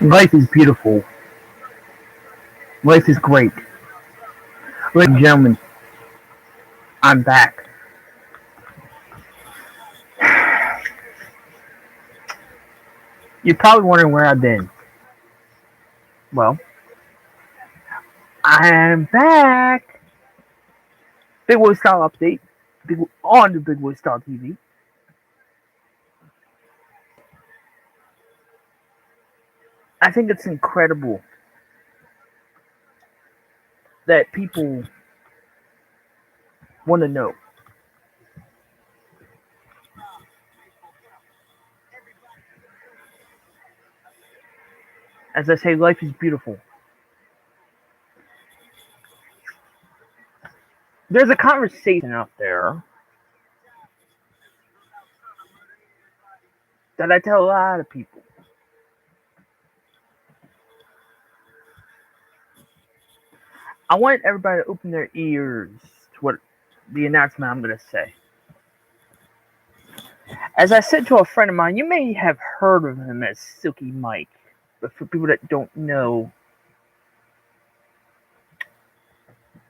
Life is beautiful. Life is great. Ladies and gentlemen, I'm back. You're probably wondering where I've been. Well, I'm back. Big Boy Style update. On the Big Boy Style TV. I think it's incredible that people want to know. As I say, life is beautiful. There's a conversation out there that I tell a lot of people. I want everybody to open their ears to what the announcement I'm going to say. As I said to a friend of mine, you may have heard of him as Silky Mike, but for people that don't know,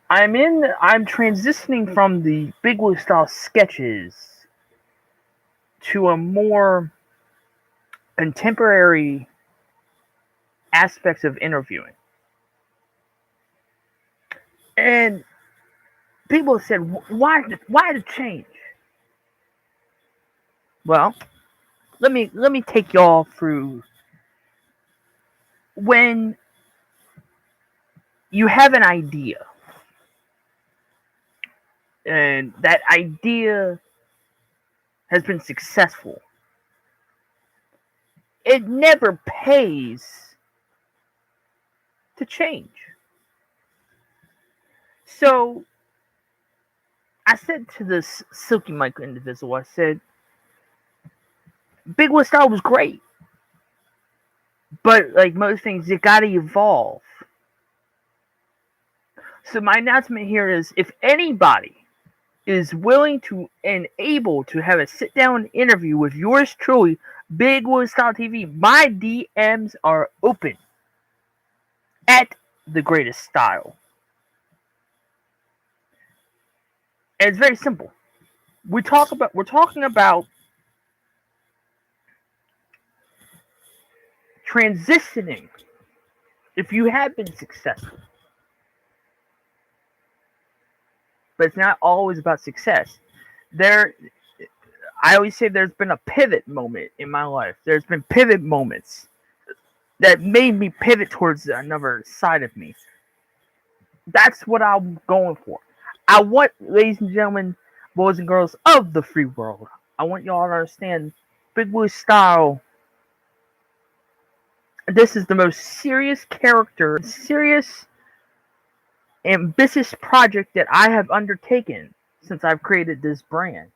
I'm transitioning from the Big Blue style sketches to a more contemporary aspects of interviewing. And people said, why the change? Well, let me take y'all through when you have an idea and that idea has been successful. It never pays to change. So I said to this Silky Mike individual, I said, Big West Style was great. But like most things, you gotta evolve. So my announcement here is if anybody is willing to and able to have a sit down interview with yours truly, Big West Style TV, my DMs are open at the greatest style. And it's very simple. We're talking about transitioning. If you have been successful, but it's not always about success. I always say there's been a pivot moment in my life. There's been pivot moments that made me pivot towards another side of me. That's what I'm going for. I want, ladies and gentlemen, boys and girls of the free world, I want y'all to understand Big Blue Style. This is the most serious character, serious, ambitious project that I have undertaken since I've created this brand.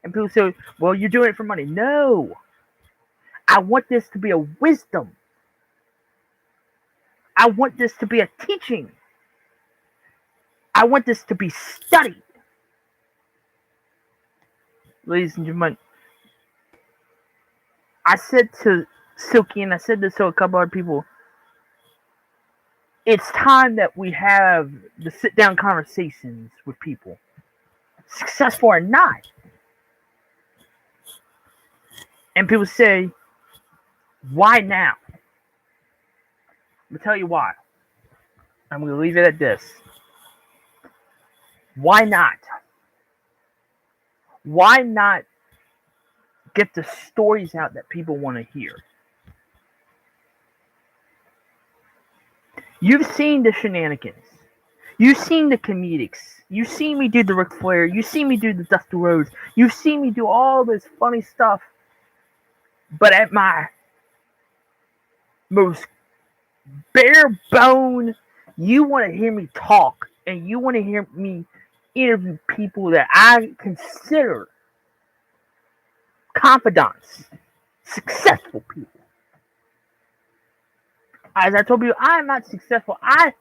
And people say, well, you're doing it for money. No. I want this to be a wisdom. I want this to be a teaching. I want this to be studied. Ladies and gentlemen, I said to Silky, and I said this to a couple other people, it's time that we have the sit-down conversations with people, successful or not. And people say, why now? I'm going to tell you why. I'm going to leave it at this. Why not? Why not get the stories out that people want to hear? You've seen the shenanigans. You've seen the comedics. You've seen me do the Ric Flair. You've seen me do the Dusty Rhodes. You've seen me do all this funny stuff. But at my most bare bone, you want to hear me talk and you want to hear me interview people that I consider confidants, successful people. As I told you, I am not successful. I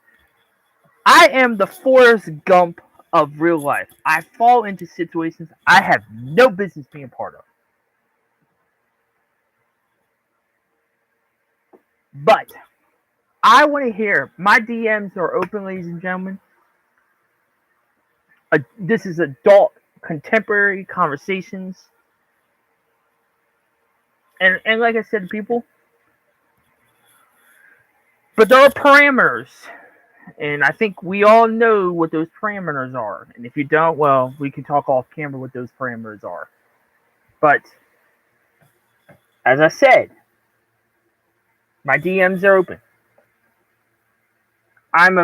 am the Forrest Gump of real life. I fall into situations I have no business being part of. But I want to hear. My DMs are open, ladies and gentlemen. This is adult, contemporary conversations. And like I said to people, but there are parameters. And I think we all know what those parameters are. And if you don't, well, we can talk off camera what those parameters are. But as I said, my DMs are open. I'm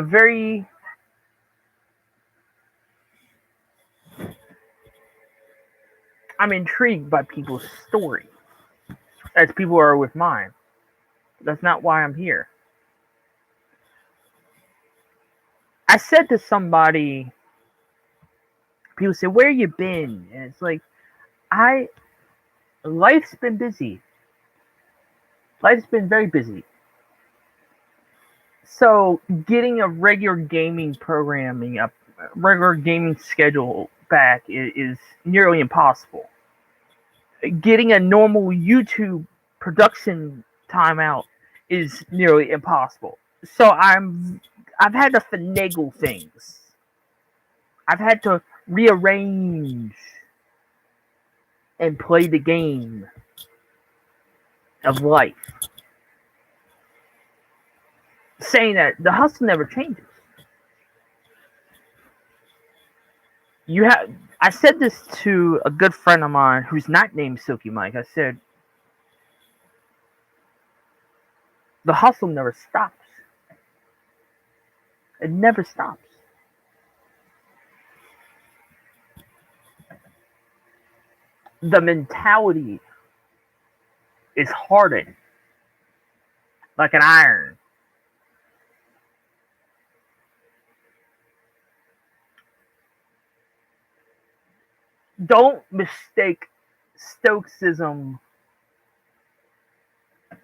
intrigued by people's story, as people are with mine. That's not why I'm here. I said to somebody, people say, "Where you been?" And it's like, life's been busy. Life's been very busy. So getting a regular gaming programming, a regular gaming schedule back is nearly impossible. Getting a normal YouTube production timeout is nearly impossible. So I've had to finagle things. I've had to rearrange and play the game of life. Saying that the hustle never changes. I said this to a good friend of mine who's not named Silky Mike. I said, the hustle never stops. It never stops. The mentality is hardened like an iron. Don't mistake stoicism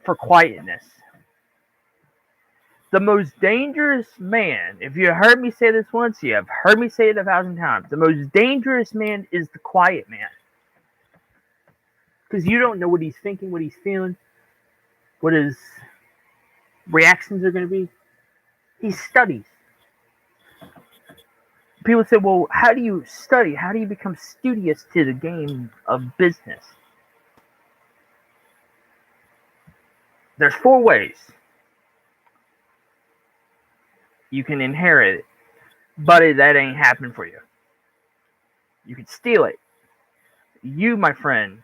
for quietness. The most dangerous man, if you heard me say this once, you have heard me say it 1,000 times. The most dangerous man is the quiet man. Because you don't know what he's thinking, what he's feeling, what his reactions are going to be. He studies. People say, well, how do you study? How do you become studious to the game of business? There's 4 ways. You can inherit it, but that ain't happening for you. You can steal it. You, my friend,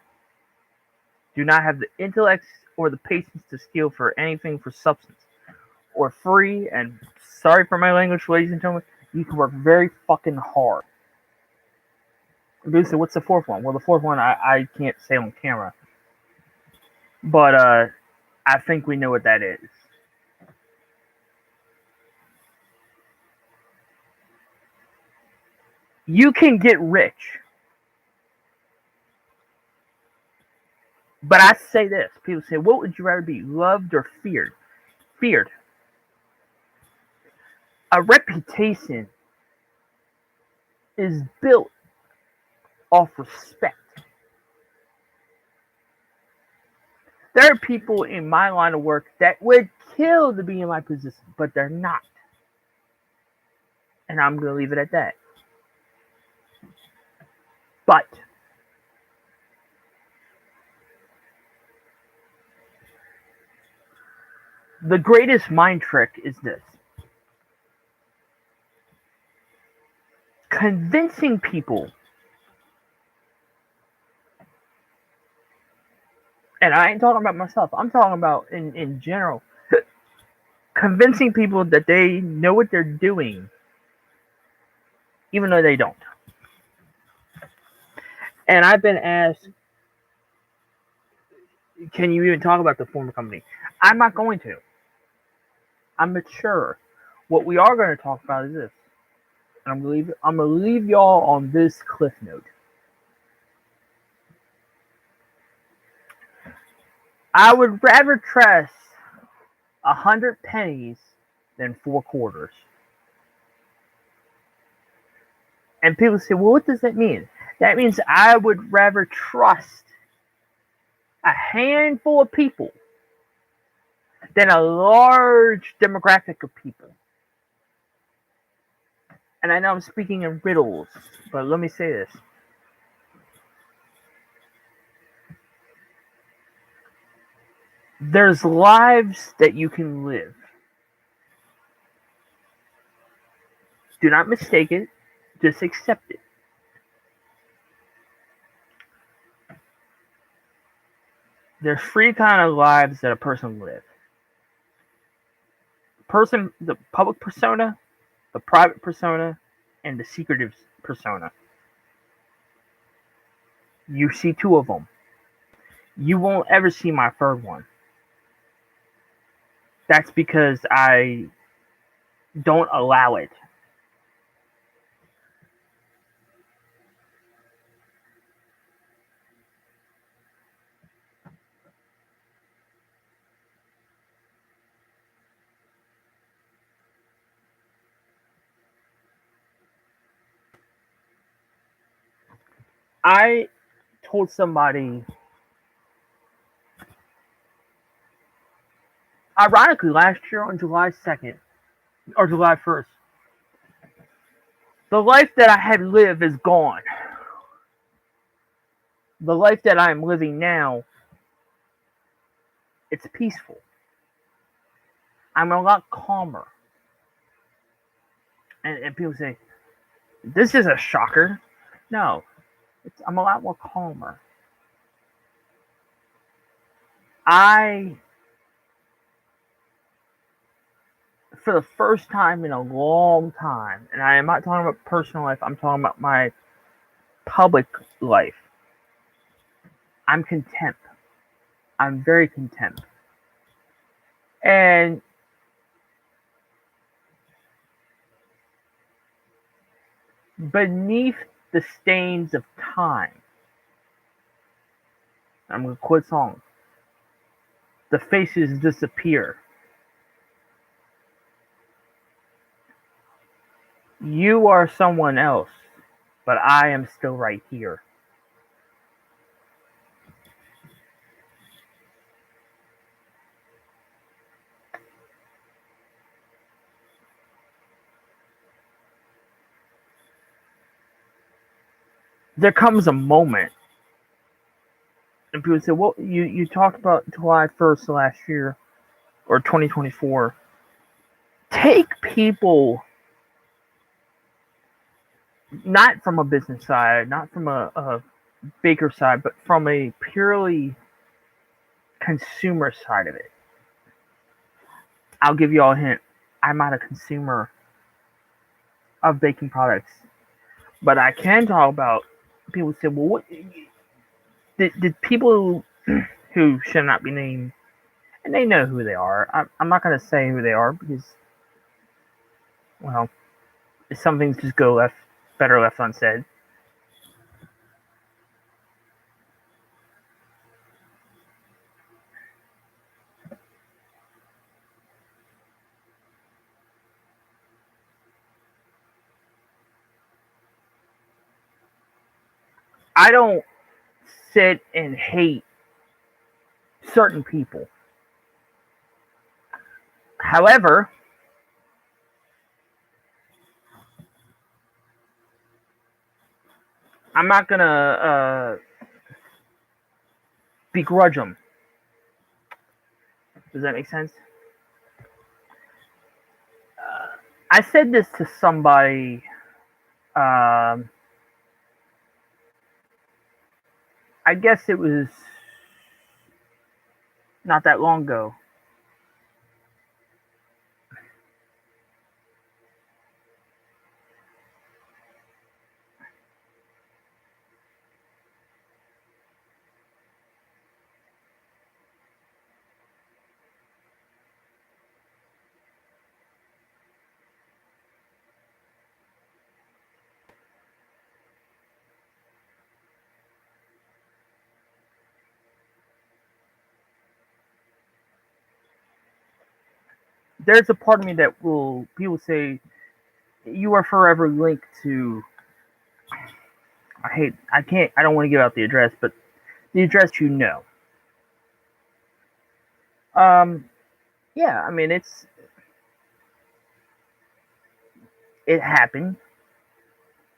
do not have the intellect or the patience to steal for anything for substance or free. And sorry for my language, ladies and gentlemen, you can work very fucking hard. So what's the 4th one? Well, the 4th one I can't say on camera, but I think we know what that is. You can get rich. But I say this. People say, what would you rather be, loved or feared? Feared. A reputation is built off respect. There are people in my line of work that would kill to be in my position, but they're not. And I'm going to leave it at that. But the greatest mind trick is this. Convincing people, and I ain't talking about myself, I'm talking about in general, convincing people that they know what they're doing, even though they don't. And I've been asked, can you even talk about the former company? I'm not going to. I'm mature. What we are going to talk about is this. And I'm going to leave y'all on this cliff note. I would rather trust 100 pennies than 4 quarters. And people say, well, what does that mean? That means I would rather trust a handful of people than a large demographic of people. And I know I'm speaking in riddles, but let me say this. There's lives that you can live. Do not mistake it, just accept it. There's three kind of lives that a person lives. The public persona, the private persona, and the secretive persona. You see two of them. You won't ever see my third one. That's because I don't allow it. I told somebody, ironically, last year on July 2nd or July 1st, the life that I had lived is gone. The life that I am living now, it's peaceful. I'm a lot calmer. And people say, this is a shocker. No, I'm a lot more calmer. I, for the first time in a long time, and I am not talking about personal life, I'm talking about my public life, I'm content. I'm very content. And beneath the stains of time, I'm going to quote song, the faces disappear. You are someone else, but I am still right here. There comes a moment, and people say, well, you talked about July 1st last year, or 2024. Take people, not from a business side, not from a baker side, but from a purely consumer side of it. I'll give you all a hint. I'm not a consumer of baking products, but I can talk about people say, well, what did people who should not be named, and they know who they are. I'm not going to say who they are because, well, some things just go better left unsaid. I don't sit and hate certain people. However, I'm not going to begrudge them. Does that make sense? I said this to somebody. I guess it was not that long ago. There's a part of me that will, people say, you are forever linked to, I don't want to give out the address, but the address you know. Um, Yeah, I mean it happened.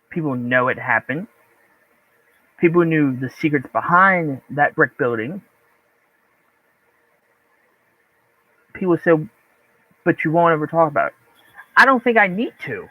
People know it happened. People knew the secrets behind that brick building. People said, but you won't ever talk about it. I don't think I need to.